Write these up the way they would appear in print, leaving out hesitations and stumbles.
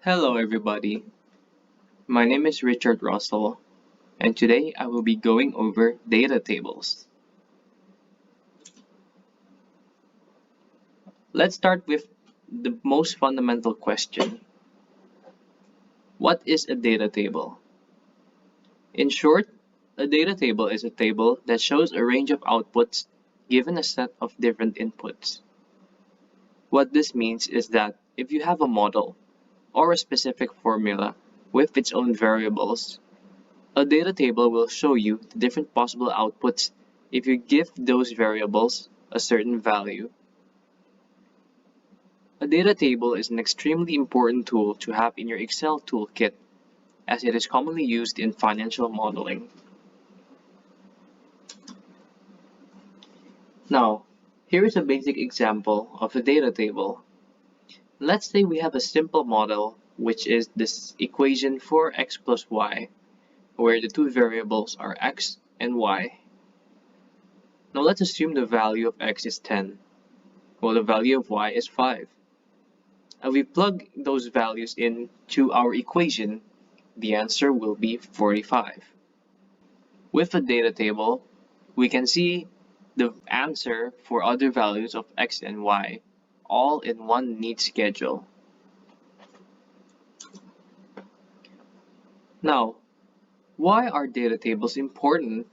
Hello, everybody. My name is Richard Russell, and today I will be going over data tables. Let's start with the most fundamental question. What is a data table? In short, a data table is a table that shows a range of outputs given a set of different inputs. What this means is that if you have a model or a specific formula with its own variables, a data table will show you the different possible outputs if you give those variables a certain value. A data table is an extremely important tool to have in your Excel toolkit, as it is commonly used in financial modeling. Now, here is a basic example of a data table. Let's say we have a simple model, which is this equation for x plus y, where the two variables are x and y. Now let's assume the value of x is 10, while the value of y is 5. And we plug those values into our equation, the answer will be 45. With a data table, we can see the answer for other values of x and y, all in one neat schedule. Now, why are data tables important?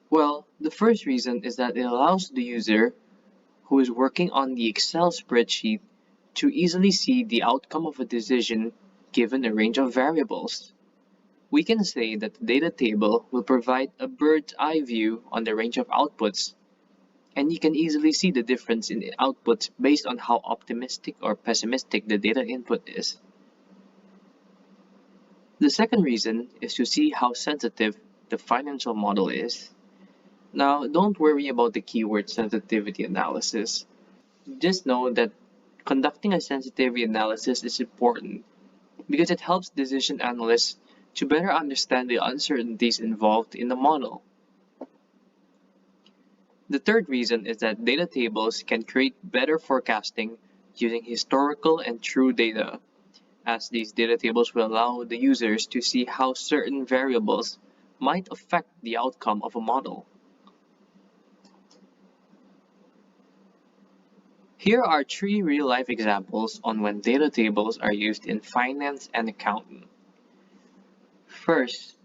Well, the first reason is that it allows the user who is working on the Excel spreadsheet to easily see the outcome of a decision given a range of variables. We can say that the data table will provide a bird's eye view on the range of outputs, and you can easily see the difference in outputs based on how optimistic or pessimistic the data input is. The second reason is to see how sensitive the financial model is. Now, don't worry about the keyword sensitivity analysis. Just know that conducting a sensitivity analysis is important because it helps decision analysts to better understand the uncertainties involved in the model. The third reason is that data tables can create better forecasting using historical and true data, as these data tables will allow the users to see how certain variables might affect the outcome of a model. Here are 3 real-life examples on when data tables are used in finance and accounting. First,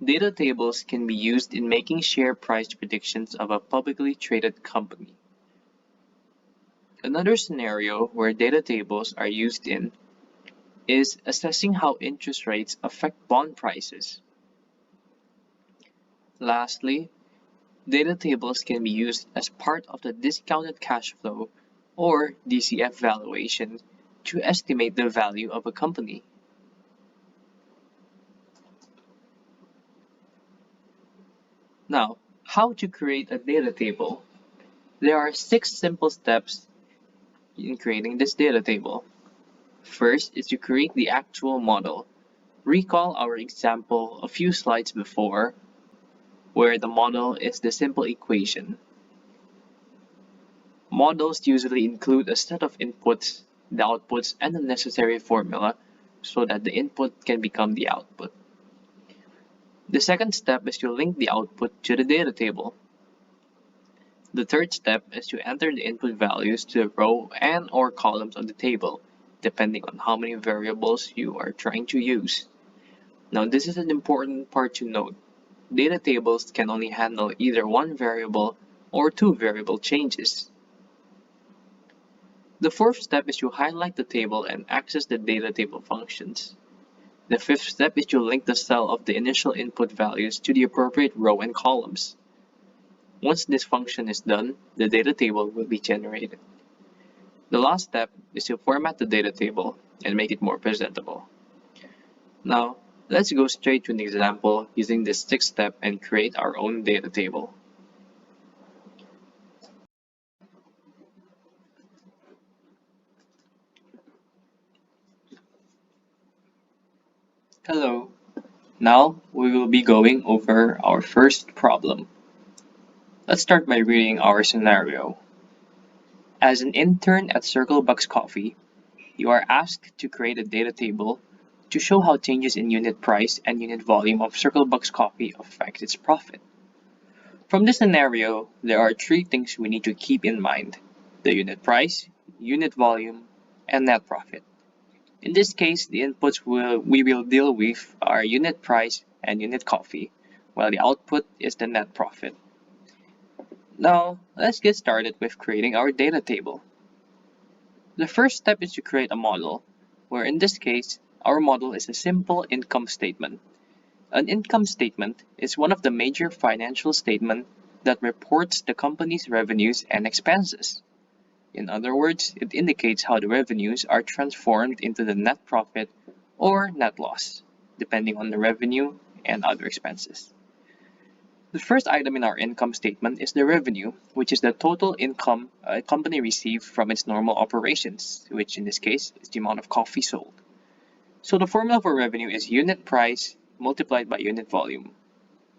data tables can be used in making share price predictions of a publicly traded company. Another scenario where data tables are used in is assessing how interest rates affect bond prices. Lastly, data tables can be used as part of the discounted cash flow or DCF valuation to estimate the value of a company. Now, how to create a data table? There are 6 simple steps in creating this data table. First is to create the actual model. Recall our example a few slides before, where the model is the simple equation. Models usually include a set of inputs, the outputs, and the necessary formula so that the input can become the output. The second step is to link the output to the data table. The third step is to enter the input values to the row and/or columns of the table, depending on how many variables you are trying to use. Now, this is an important part to note. Data tables can only handle either one variable or 2 variable changes. The fourth step is to highlight the table and access the data table functions. The fifth step is to link the cell of the initial input values to the appropriate row and columns. Once this function is done, the data table will be generated. The last step is to format the data table and make it more presentable. Now, let's go straight to an example using this 6th step and create our own data table. Hello. Now we will be going over our first problem. Let's start by reading our scenario. As an intern at Circle Bucks Coffee, you are asked to create a data table to show how changes in unit price and unit volume of Circlebox coffee affect its profit. From this scenario, there are three things we need to keep in mind: the unit price, unit volume, and net profit. In this case, the inputs we will deal with are unit price and unit coffee, while the output is the net profit. Now, let's get started with creating our data table. The first step is to create a model, where in this case, our model is a simple income statement. An income statement is one of the major financial statements that reports the company's revenues and expenses. In other words, it indicates how the revenues are transformed into the net profit or net loss, depending on the revenue and other expenses. The first item in our income statement is the revenue, which is the total income a company received from its normal operations, which in this case is the amount of coffee sold. So the formula for revenue is unit price multiplied by unit volume.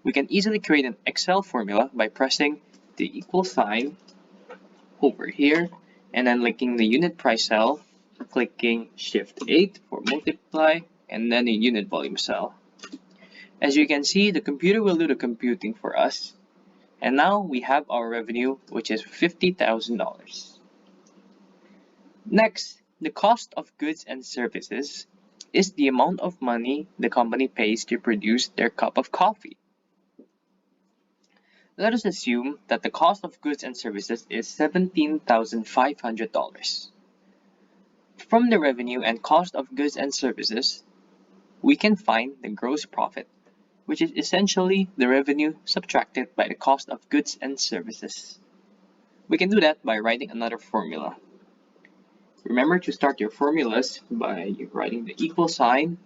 We can easily create an Excel formula by pressing the equal sign over here and then linking the unit price cell, clicking Shift 8 for multiply, and then a unit volume cell. As you can see, the computer will do the computing for us. And now we have our revenue, which is $50,000. Next, the cost of goods and services is the amount of money the company pays to produce their cup of coffee. Let us assume that the cost of goods and services is $17,500. From the revenue and cost of goods and services, we can find the gross profit, which is essentially the revenue subtracted by the cost of goods and services. We can do that by writing another formula. Remember to start your formulas by writing the equal sign.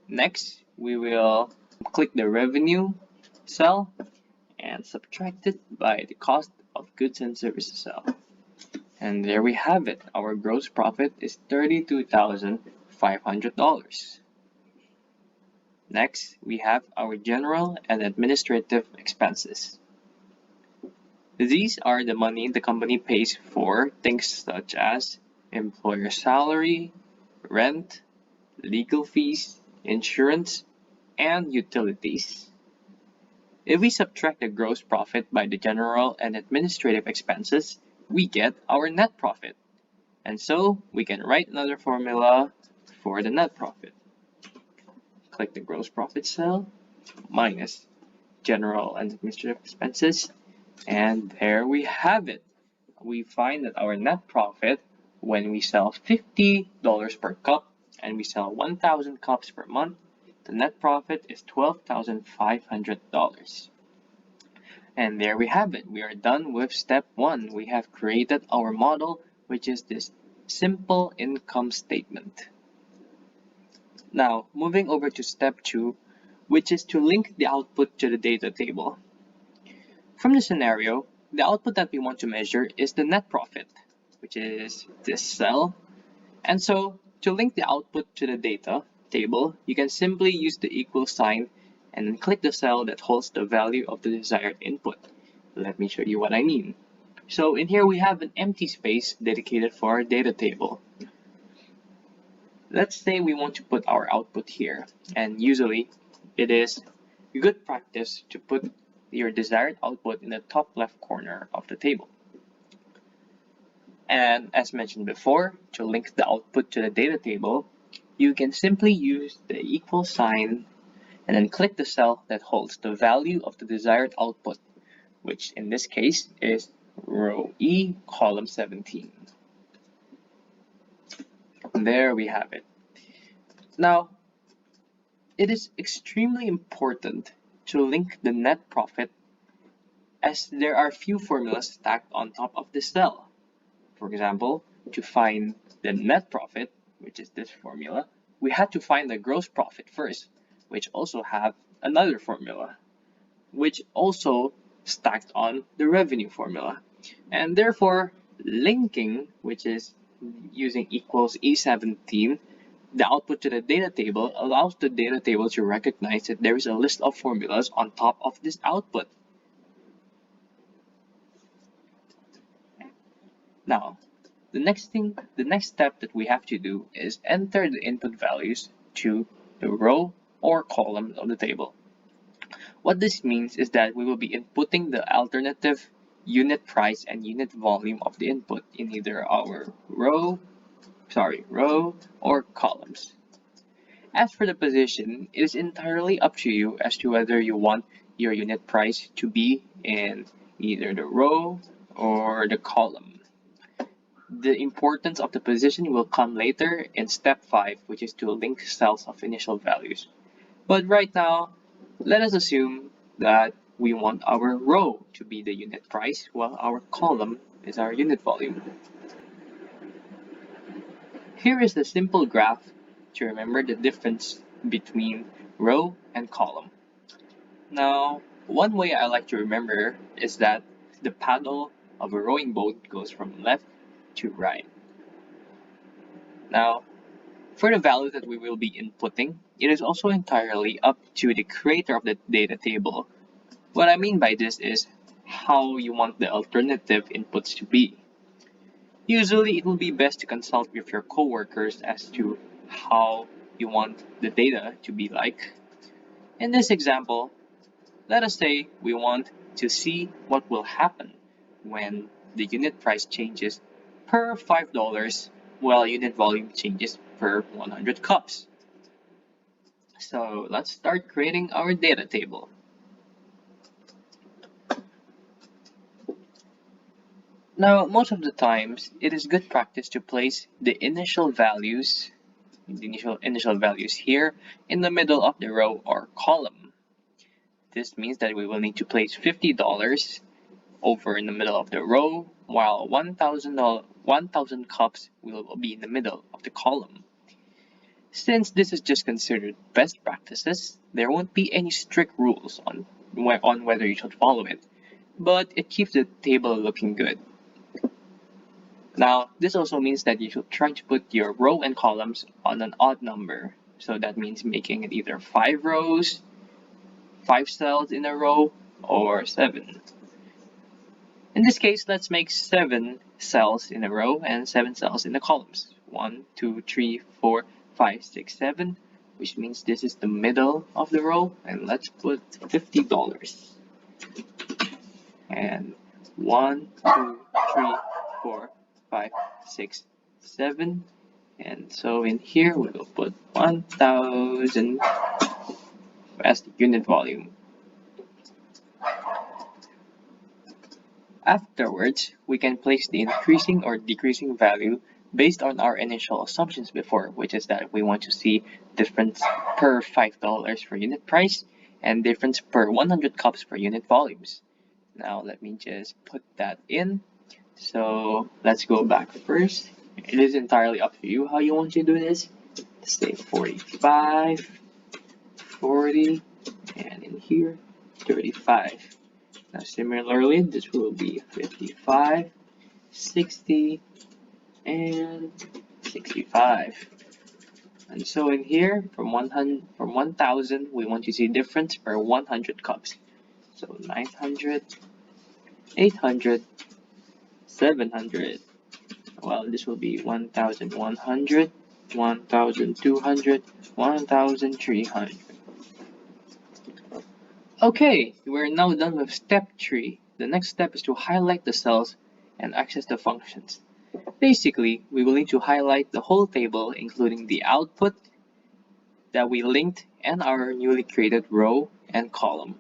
Next, we will click the revenue cell and subtract it by the cost of goods and services cell. And there we have it. Our gross profit is $32,500. Next, we have our general and administrative expenses. These are the money the company pays for things such as employer salary, rent, legal fees, insurance, and utilities. If we subtract the gross profit by the general and administrative expenses, we get our net profit. And so we can write another formula for the net profit. Click the gross profit cell, minus general and administrative expenses, and there we have it. We find that our net profit when we sell $50 per cup and we sell 1,000 cups per month, the net profit is $12,500. And there we have it. We are done with step 1. We have created our model, which is this simple income statement. Now, moving over to step 2, which is to link the output to the data table. From the scenario, the output that we want to measure is the net profit, which is this cell. And so, to link the output to the data table, you can simply use the equal sign and then click the cell that holds the value of the desired input. Let me show you what I mean. So in here we have an empty space dedicated for our data table. Let's say we want to put our output here, and usually it is good practice to put your desired output in the top left corner of the table. And as mentioned before, to link the output to the data table, you can simply use the equal sign and then click the cell that holds the value of the desired output, which in this case is row E, column 17. And there we have it. Now, it is extremely important to link the net profit, as there are few formulas stacked on top of this cell. For example, to find the net profit, which is this formula, we had to find the gross profit first, which also have another formula, which also stacked on the revenue formula. And therefore, linking, which is using equals E17, the output to the data table allows the data table to recognize that there is a list of formulas on top of this output. Now, The next step that we have to do is enter the input values to the row or column of the table. What this means is that we will be inputting the alternative unit price and unit volume of the input in either our row or columns. As for the position, it is entirely up to you as to whether you want your unit price to be in either the row or the column. The importance of the position will come later in step 5, which is to link cells of initial values. But right now, let us assume that we want our row to be the unit price while our column is our unit volume. Here is the simple graph to remember the difference between row and column. Now, one way I like to remember is that the paddle of a rowing boat goes from left to right. Now, for the value that we will be inputting, it is also entirely up to the creator of the data table. What I mean by this is how you want the alternative inputs to be. Usually, it will be best to consult with your coworkers as to how you want the data to be like. In this example, let us say we want to see what will happen when the unit price changes per $5 while unit volume changes per 100 cups. So let's start creating our data table. Now, most of the times, it is good practice to place the initial values here in the middle of the row or column. This means that we will need to place $50 over in the middle of the row, while 1,000 cups will be in the middle of the column. Since this is just considered best practices, there won't be any strict rules on whether you should follow it, but it keeps the table looking good. Now, this also means that you should try to put your row and columns on an odd number. So that means making it either 5 rows, 5 cells in a row, or 7. In this case, let's make 7 cells in a row and 7 cells in the columns. 1, 2, 3, 4, 5, 6, 7, which means this is the middle of the row, and let's put $50. And 1, 2, 3, 4, 5, 6, 7, and so in here we will put 1,000 as the unit volume. Afterwards, we can place the increasing or decreasing value based on our initial assumptions before, which is that we want to see difference per $5 for unit price and difference per 100 cups per unit volumes. Now let me just put that in. So let's go back first. It is entirely up to you how you want to do this. Let's say 45, 40, and in here 35. Now similarly, this will be 55, 60, and 65. And so in here, from 1,000, we want to see difference per 100 cups. So 900, 800, 700. Well, this will be 1,100, 1,200, 1,300. Okay, we're now done with step 3. The next step is to highlight the cells and access the functions. Basically, we will need to highlight the whole table, including the output that we linked and our newly created row and column.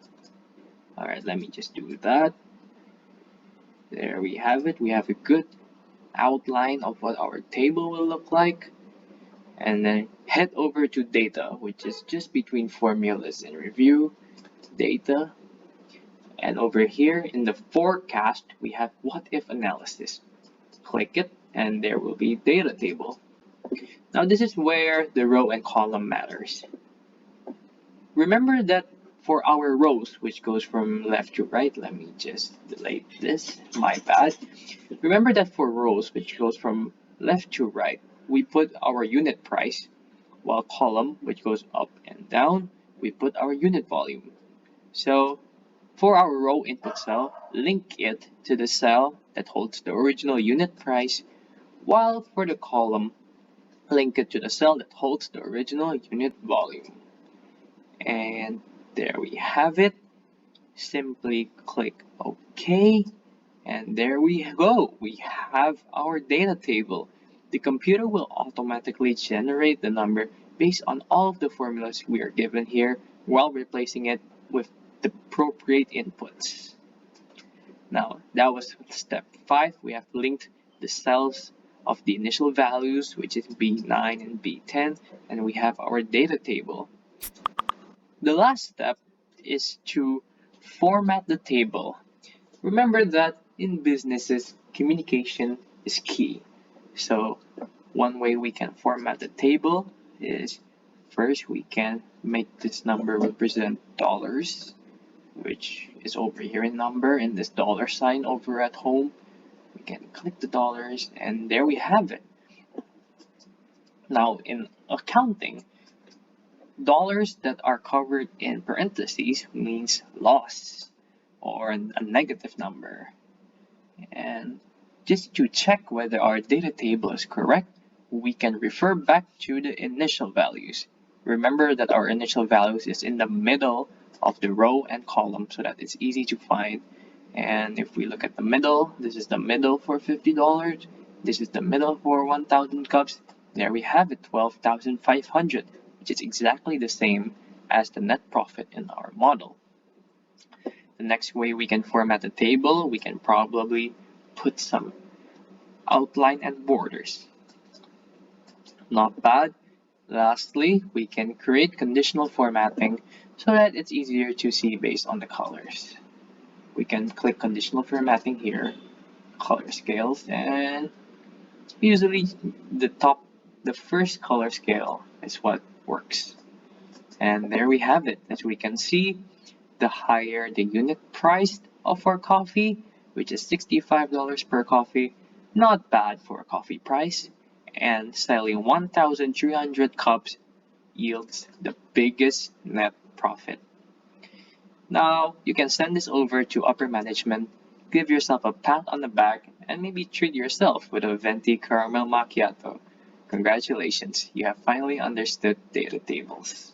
Alright, let me just do that. There we have it. We have a good outline of what our table will look like. And then head over to data, which is just between formulas and review, data. And over here in the forecast, we have what if analysis. Click it and there will be data table. Now this is where the row and column matters. Remember that for our rows, which goes from left to right, let me just delete this, my bad. Remember that for rows, which goes from left to right, we put our unit price, while column, which goes up and down, we put our unit volume. So for our row input cell, link it to the cell that holds the original unit price, while for the column, link it to the cell that holds the original unit volume. And there we have it. Simply click OK, and there we go. We have our data table. The computer will automatically generate the number based on all of the formulas we are given here while replacing it with the appropriate inputs. Now, that was step 5. We have linked the cells of the initial values, which is B9 and B10, and we have our data table. The last step is to format the table. Remember that in businesses, communication is key. So one way we can format the table is first we can make this number represent dollars, which is over here in number, and this dollar sign over at home. We can click the dollars, and there we have it. Now in accounting, dollars that are covered in parentheses means loss or a negative number. And just to check whether our data table is correct, we can refer back to the initial values. Remember that our initial values is in the middle of the row and column so that it's easy to find. And if we look at the middle, this is the middle for $50. This is the middle for 1,000 cups. There we have it, 12,500, which is exactly the same as the net profit in our model. The next way we can format the table, we can probably put some outline and borders. Not bad. Lastly, we can create conditional formatting so that it's easier to see based on the colors. We can click conditional formatting here, color scales, and usually the first color scale is what works. And there we have it. As we can see, the higher the unit price of our coffee, which is $65 per coffee, not bad for a coffee price, and selling 1,300 cups yields the biggest net profit. Now, you can send this over to upper management, give yourself a pat on the back, and maybe treat yourself with a venti caramel macchiato. Congratulations, you have finally understood data tables.